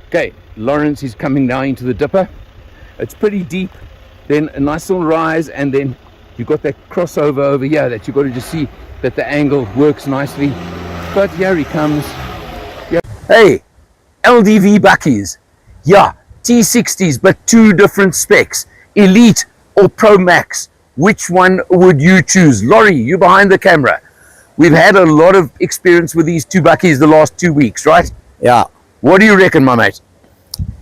Okay, Lawrence is coming now into the dipper. It's pretty deep, then a nice little rise, and then you've got that crossover over here that you've got to just see that the angle works nicely. But here he comes. Yeah. Hey, LDV buckies. Yeah, T60s, but two different specs. Elite or Pro Max. Which one would you choose? Laurie, you behind the camera. We've had a lot of experience with these two buckies the last 2 weeks, right? Yeah. What do you reckon, my mate?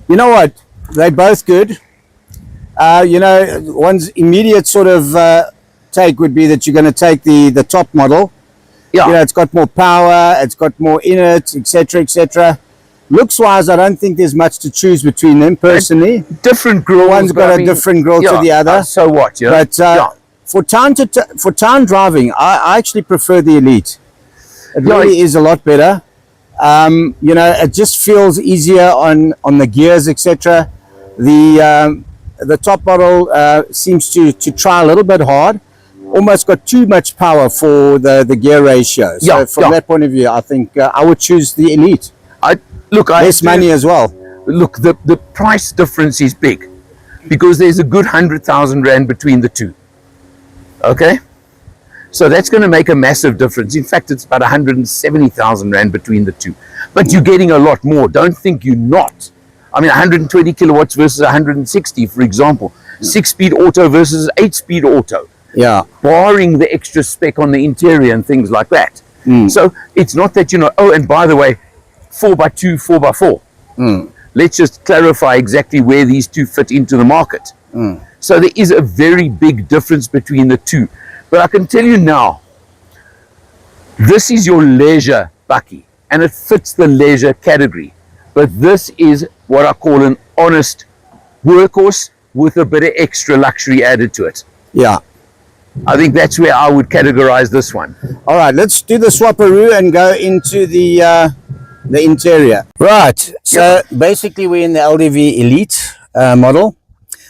You know what? They're both good. One's immediate sort of take would be that you're going to take the top model. Yeah. It's got more power, it's got more in it, etc., etc. Looks wise, I don't think there's much to choose between them personally. Different grills. One's got a different grill to the other. So what? Yeah. But for town driving, I actually prefer the Elite. It really is a lot better. It just feels easier on the gears, etc. The top model seems to try a little bit hard. Almost got too much power for the gear ratio. So from that point of view, I think I would choose the Elite. Less money as well. Look, the price difference is big because there's a good 100,000 Rand between the two. Okay? So that's going to make a massive difference. In fact, it's about 170,000 Rand between the two. But you're getting a lot more. Don't think you're not. I mean, 120 kilowatts versus 160, for example. 6-speed auto versus 8-speed auto. Yeah. Barring the extra spec on the interior and things like that. So it's not that, oh, and by the way, 4x2, 4x4. Let's just clarify exactly where these two fit into the market. So there is a very big difference between the two. But I can tell you now, this is your leisure bucky, and it fits the leisure category. But this is what I call an honest workhorse with a bit of extra luxury added to it. Yeah. I think that's where I would categorize this one. All right, let's do the swapperoo and go into the interior. Right, so basically we're in the LDV Elite model.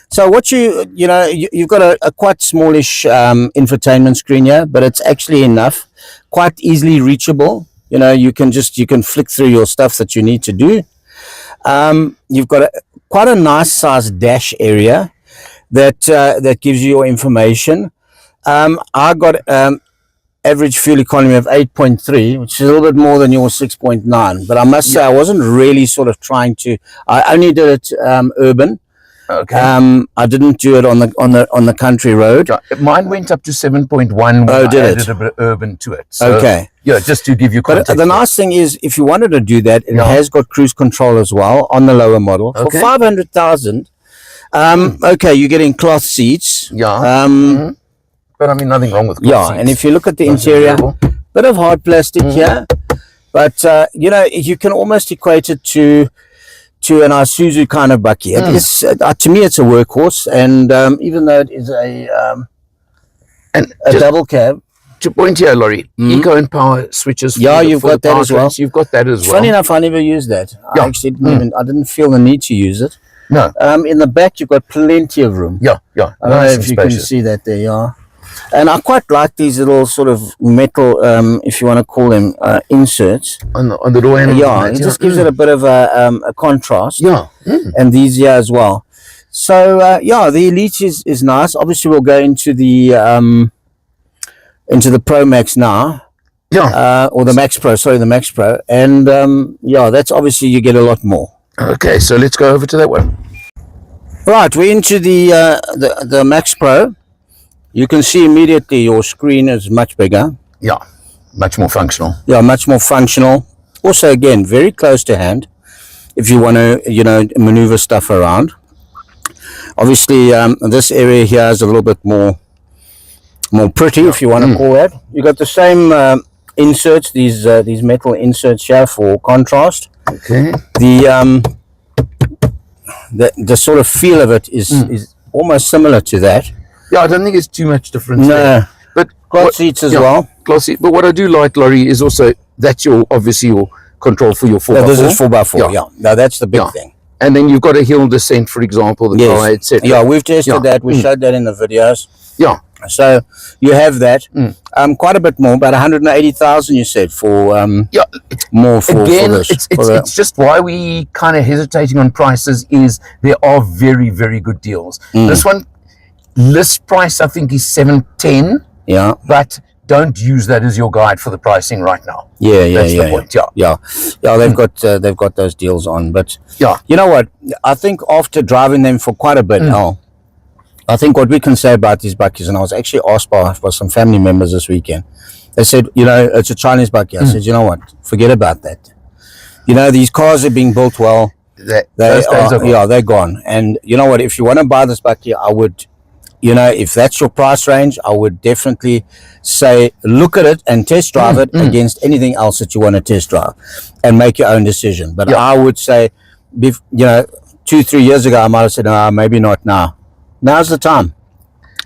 So what you've got a quite smallish infotainment screen here, but it's actually enough, quite easily reachable. You can flick through your stuff that you need to do. You've got quite a nice sized dash area that gives you your information. I got average fuel economy of 8.3, which is a little bit more than your 6.9. But I must say I wasn't really sort of trying to. I only did it urban. Okay. I didn't do it on the country road. Mine went up to 7.1 when I added a bit of urban to it. So, okay. Yeah, just to give you context. But the nice thing is, if you wanted to do that, it has got cruise control as well on the lower model. For 500,000, okay, you're getting cloth seats. Yeah. But I mean, nothing wrong with cloth seats. And if you look at the interior, bit of hard plastic here, but you can almost equate it to an Isuzu kind of bucky. It is, to me, it's a workhorse, and even though it is a double cab. To point here, Laurie, eco and power switches. You've got that as well. You've got that as well. Funny enough, I never used that. I actually didn't feel the need to use it. No. In the back, you've got plenty of room. Yeah. I don't know if you can see that there. Yeah. And I quite like these little sort of metal, if you want to call them, inserts on the door handle. It just gives it a bit of a contrast. Yeah. And these here as well. So the Elite is nice. Obviously, we'll go into the Pro Max now. Yeah. Or the Max Pro. Sorry, the Max Pro. And that's obviously you get a lot more. Okay, so let's go over to that one. Right, we're into the Max Pro. You can see immediately your screen is much bigger. Yeah, much more functional. Yeah, much more functional. Also, again, very close to hand if you want to, maneuver stuff around. Obviously, this area here is a little bit more pretty, if you want to call that. You got the same inserts, these metal inserts here for contrast. Okay. The sort of feel of it is almost similar to that. Yeah, I don't think it's too much difference there. But cloth seats as well. Cloth seat. But what I do like, Laurie, is also that's obviously your control for your 4x4. This is 4x4. Yeah. No, that's the big thing. And then you've got a hill descent, for example, the car, etc. Yeah, we've tested that. We showed that in the videos. Yeah. So you have that. Quite a bit more, about 180,000. You said for Yeah, more for again, this. it's just why we kind of hesitating on prices is there are very, very good deals. This one, list price, I think, is 710. Yeah. But don't use that as your guide for the pricing right now. Yeah, That's the point. Yeah. They've got those deals on. But Yeah. you know what? I think after driving them for quite a bit now, I think what we can say about these bakkies, and I was actually asked by some family members this weekend. They said, you know, it's a Chinese bakkie. I said, you know what? Forget about that. You know, these cars are being built well. Those days are gone. Yeah, they're gone. And you know what? If you want to buy this bakkie, I would, you know, if that's your price range, I would definitely say look at it and test drive it against anything else that you want to test drive and make your own decision. But I would say, you know, 2-3 years ago, I might have said, no, maybe not now. Now's the time.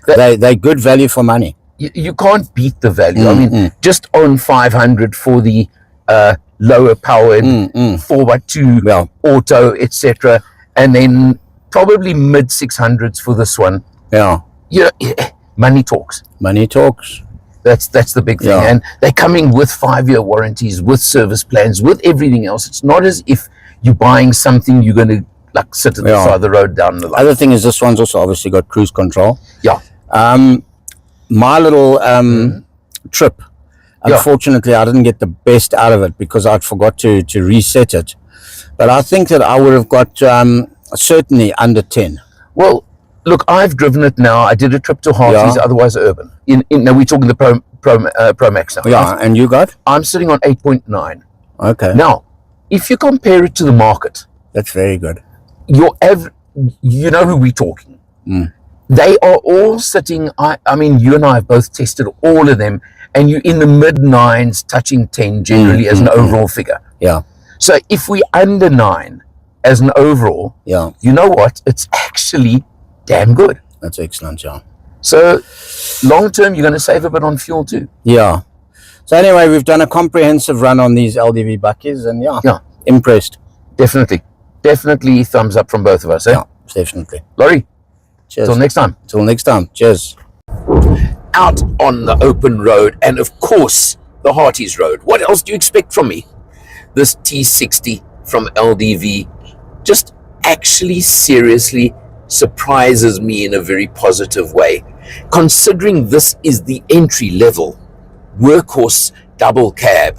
They're good value for money. You can't beat the value. I mean, just on 500 for the lower powered 4x2 auto, etc., and then probably mid 600s for this one. Yeah. You know, money talks. Money talks. That's the big thing. Yeah. And they're coming with 5-year warranties, with service plans, with everything else. It's not as if you're buying something you're going to like sit at the side of the road down the line. Other thing is this one's also obviously got cruise control. Yeah. My little trip, unfortunately, I didn't get the best out of it because I'd forgot to reset it. But I think that I would have got certainly under 10. Well, look, I've driven it now. I did a trip to Hartley's, otherwise Urban. Now we're talking the Pro Max now. Yeah, and you got? I'm sitting on 8.9. Okay. Now, if you compare it to the market, that's very good. You know who we're talking. They are all sitting, I mean, you and I have both tested all of them, and you're in the mid-9s, touching 10 generally as an overall figure. Yeah. So if we under 9 as an overall, you know what? It's actually damn good. That's excellent, yeah. So long term, you're going to save a bit on fuel too. Yeah. So anyway, we've done a comprehensive run on these LDV bakkies, and impressed. Definitely thumbs up from both of us. Yeah, definitely. Laurie, cheers. Till next time. Till next time. Cheers. Out on the open road, and of course, the Harties Road. What else do you expect from me? This T60 from LDV just actually seriously surprises me in a very positive way, considering this is the entry-level workhorse double cab.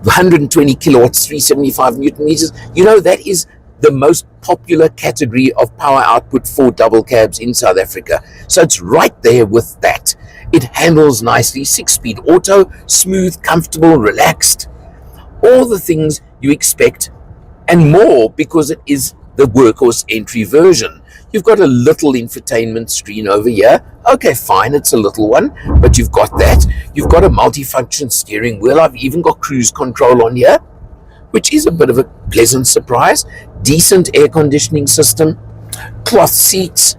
120 kilowatts, 375 newton meters. You know, that is the most popular category of power output for double cabs in South Africa. So it's right there with that. It handles nicely, 6-speed auto, smooth, comfortable, relaxed. All the things you expect and more, because it is the workhorse entry version. You've got a little infotainment screen over here. Okay, fine, it's a little one, but you've got that. You've got a multifunction steering wheel. I've even got cruise control on here, which is a bit of a pleasant surprise. Decent air conditioning system, cloth seats,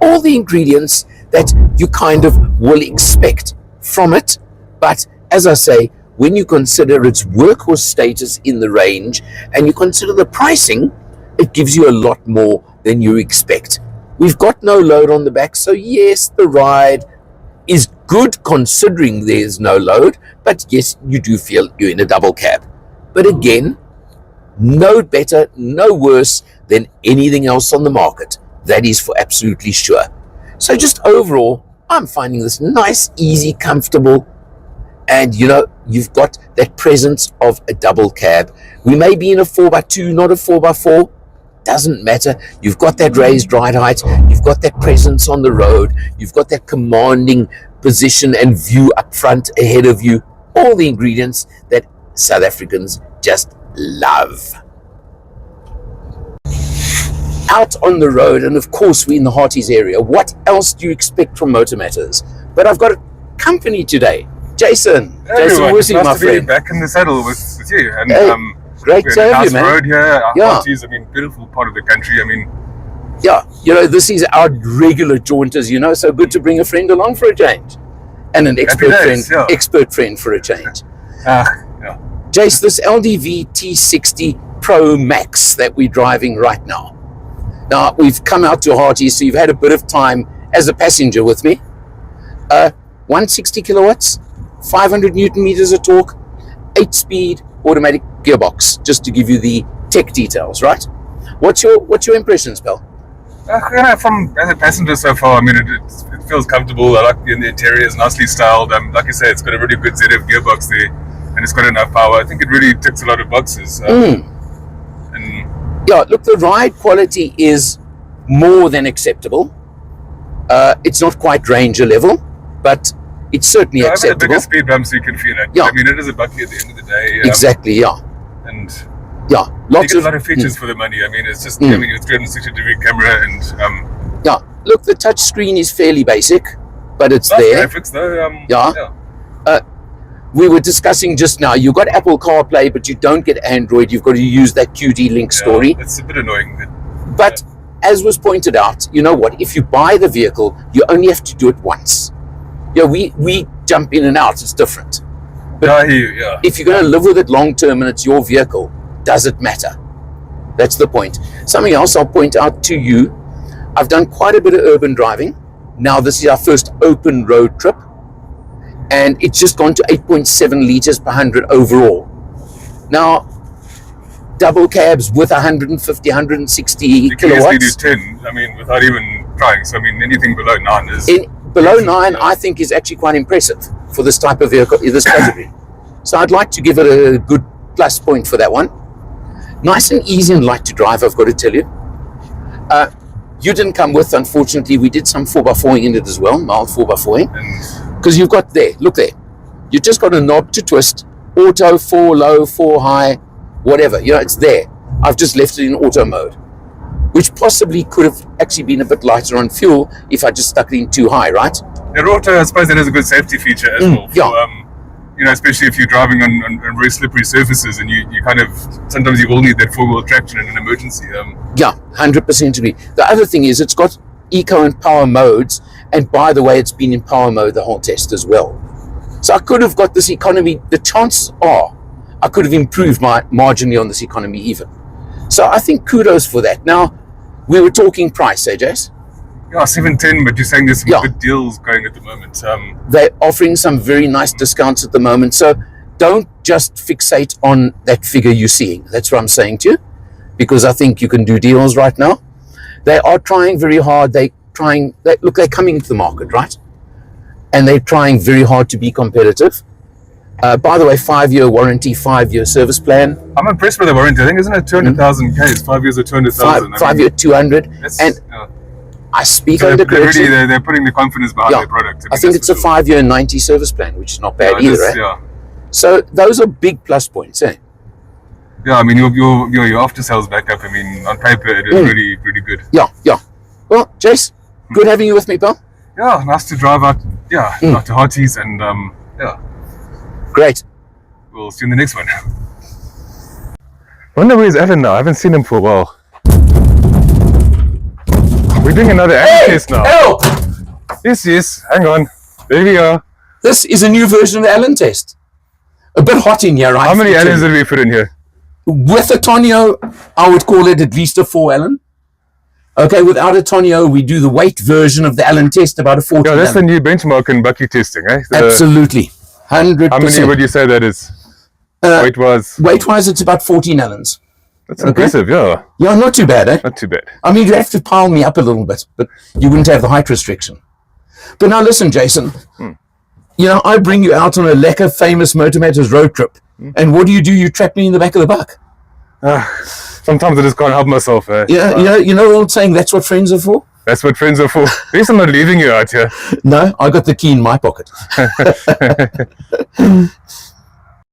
all the ingredients that you kind of will expect from it. But as I say, when you consider its workhorse status in the range and you consider the pricing, it gives you a lot more than you expect. We've got no load on the back, so yes, the ride is good considering there's no load, but yes, you do feel you're in a double cab. But again, no better, no worse than anything else on the market. That is for absolutely sure. So just overall, I'm finding this nice, easy, comfortable, and you know, you've got that presence of a double cab. We may be in a 4x2, not a 4x4. Doesn't matter. You've got that raised ride height. You've got that presence on the road. You've got that commanding position and view up front ahead of you. All the ingredients that South Africans just love. Out on the road, and of course we're in the Harties area. What else do you expect from Motor Matters? But I've got company today. Jason. Hey, Jason Woosey, nice my to be friend. back in the saddle with you. And Hey, great we're to in a have you, nice man. road here. Yeah. Harties, I mean, beautiful part of the country. I mean, Yeah, you know, this is our regular jaunt, as you know, so good to bring a friend along for a change. And an expert days, friend, expert friend for a change. yeah. Jace, this LDV T60 Pro Max that we're driving right now. Now, we've come out to Harties, so you've had a bit of time as a passenger with me. 160 kilowatts, 500 Newton meters of torque, 8-speed automatic gearbox, just to give you the tech details, right? What's your impressions, pal? From as a passenger so far, I mean, it feels comfortable. I like the interior is nicely styled. Like you say, it's got a really good ZF gearbox there, and it's got enough power. I think it really ticks a lot of boxes. And yeah, look, the ride quality is more than acceptable. It's not quite Ranger level, but it's certainly acceptable. The bigger speed bumps, you can feel it. Yeah. I mean, it is a bucky at the end of the day. Exactly, yeah. And yeah, you get a lot of features for the money. I mean, it's just, I mean, your 360-degree camera and... yeah, look, the touch screen is fairly basic, but it's there. Graphics, though. We were discussing just now, you've got Apple CarPlay, but you don't get Android. You've got to use that QD Link story. It's a bit annoying. But as was pointed out, you know what? If you buy the vehicle, you only have to do it once. Yeah, we jump in and out. It's different. But I hear you, yeah. if you're going to live with it long term and it's your vehicle, does it matter? That's the point. Something else I'll point out to you. I've done quite a bit of urban driving. Now this is our first open road trip. And it's just gone to 8.7 liters per 100 overall. Now, double cabs with 150, 160 you kilowatts. can easily do 10, I mean, without even trying. So, I mean, anything below 9 is... Below 9, I think, is actually quite impressive for this type of vehicle, this category. So I'd like to give it a good plus point for that one. Nice and easy and light to drive, I've got to tell you. You didn't come with, unfortunately. We did some 4x4 in it as well, mild 4x4. Because you've got there, look there. You've just got a knob to twist, auto, 4 low, 4 high, whatever. You know, it's there. I've just left it in auto mode, which possibly could have actually been a bit lighter on fuel if I just stuck it in too high, right? The auto, I suppose, that is a good safety feature as well. Yeah. You know, especially if you're driving on very slippery surfaces and you kind of, sometimes you will need that four-wheel traction in an emergency. Yeah, 100% agree. The other thing is it's got eco and power modes, and by the way, it's been in power mode the whole test as well. So I could have got this economy, the chances are I could have improved my marginally on this economy even. So I think kudos for that. Now, we were talking price, Jace? Yeah, 710, but you're saying there's some good deals going at the moment. They're offering some very nice discounts at the moment. So don't just fixate on that figure you're seeing. That's what I'm saying to you, because I think you can do deals right now. They are trying very hard. They're coming into the market, right? And they're trying very hard to be competitive. By the way, 5-year warranty, 5-year service plan. I'm impressed with the warranty. I think, isn't it 200,000 Ks? 5 years or 200,000. 5-year 200. And I speak so under correction. They're putting the confidence behind their product. I think it's a 5-year 90 service plan, which is not bad either. Yeah. So those are big plus points, eh? Yeah, I mean, your after sales backup, I mean, on paper, it is really, really good. Yeah. Well, Jace, good having you with me, pal. Yeah, nice to drive out, out to Harties, and Great. We'll see you in the next one. I wonder where's Alan now. I haven't seen him for a while. We're doing another Alan test now. Help! Yes, hang on. There we are. This is a new version of the Allen test. A bit hot in here, right? How many Allens did we put in here? With a Tonio, I would call it at least a 4 Allen. Okay, without a Tonio, we do the weight version of the Allen test, about a 14 Yeah, that's Allen. the new benchmark in bucky testing, eh? Absolutely. 100%. How many would you say that is? Weight-wise? Weight-wise, it's about 14 Allens. That's impressive, yeah. Yeah, not too bad, eh? Not too bad. I mean, you have to pile me up a little bit, but you wouldn't have the height restriction. But now listen, Jason, you know, I bring you out on a lekker famous Motor Matters road trip, and what do? You trap me in the back of the buck. Sometimes I just can't help myself. Yeah, you know the old saying, that's what friends are for? That's what friends are for. At least I'm not leaving you out here. No, I got the key in my pocket.